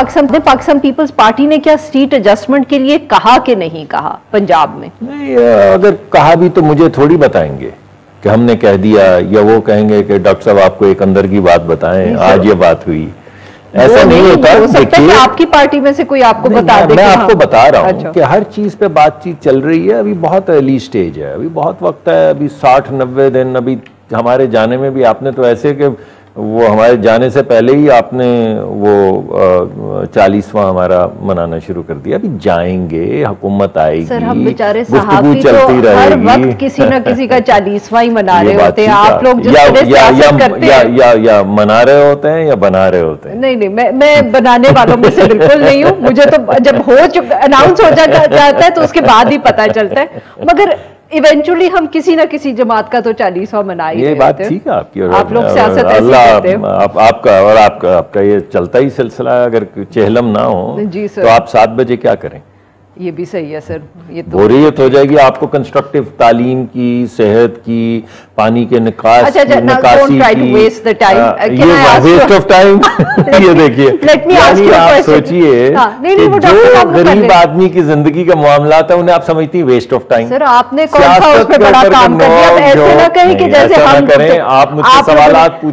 Pakistan peoples party ने क्या seat adjustment के लिए कहा कि नहीं कहा पंजाब में? नहीं, अगर कहा भी तो मुझे थोड़ी बताएंगे कि हमने कह दिया, या वो कहेंगे कि डॉक्टर साहब आपको एक अंदर की बात बताएं, आज ये बात हुई। ऐसा नहीं होता। हो सकता है कि आपकी पार्टी में से कोई आपको बता दे। मैं आपको बता रहा हूँ अच्छा। कि हर चीज पे बातचीत चल रही है, अभी बहुत अर्ली स्टेज है, अभी बहुत वक्त है, अभी 60-90 दिन अभी हमारे जाने में भी। आपने तो ऐसे कि वो हमारे जाने से पहले ही आपने वो 40वां हमारा मनाना शुरू कर दिया। अभी जाएंगे, हुकूमत आएगी, सर हम बेचारे गुफ्तगू सहाफ़ी चलती तो हर रहेगी। वक्त किसी न किसी का 40वां ही मना रहे होते हैं। आप लोग जिस या, तरह या, सियासत करते हैं, या मना रहे होते हैं या बना रहे होते हैं। नहीं, मैं बनाने वालों में से बिल्कुल नहीं हूँ। मुझे तो जब हो चुका, अनाउंस हो जाता है तो उसके बाद ही पता चलता है। मगर इवेंचुअली हम किसी ना किसी जमात का तो 40वां मना ही ये बात ठीक है आपकी। और आप लोग सियासत ऐसे करते हैं। आपका ये चलता ही सिलसिला है। अगर चेहलम ना हो जी सर, तो आप 7 बजे क्या करें? ये भी सही है सर। ये तो बोरियत हो जाएगी आपको कंस्ट्रक्टिव तालीम की, सेहत की, पानी के निकासी की। ये वेस्ट ऑफ टाइम। ये देखिए, आप सोचिए जो गरीब आदमी की जिंदगी का मामला था उन्हें आप समझती हैं वेस्ट ऑफ टाइम। सर आपने कौन सा उस पे बड़ा काम कर दिया? ऐसे ना कहें कि जैसे हम करें। आप मुझसे सवालात पूछें।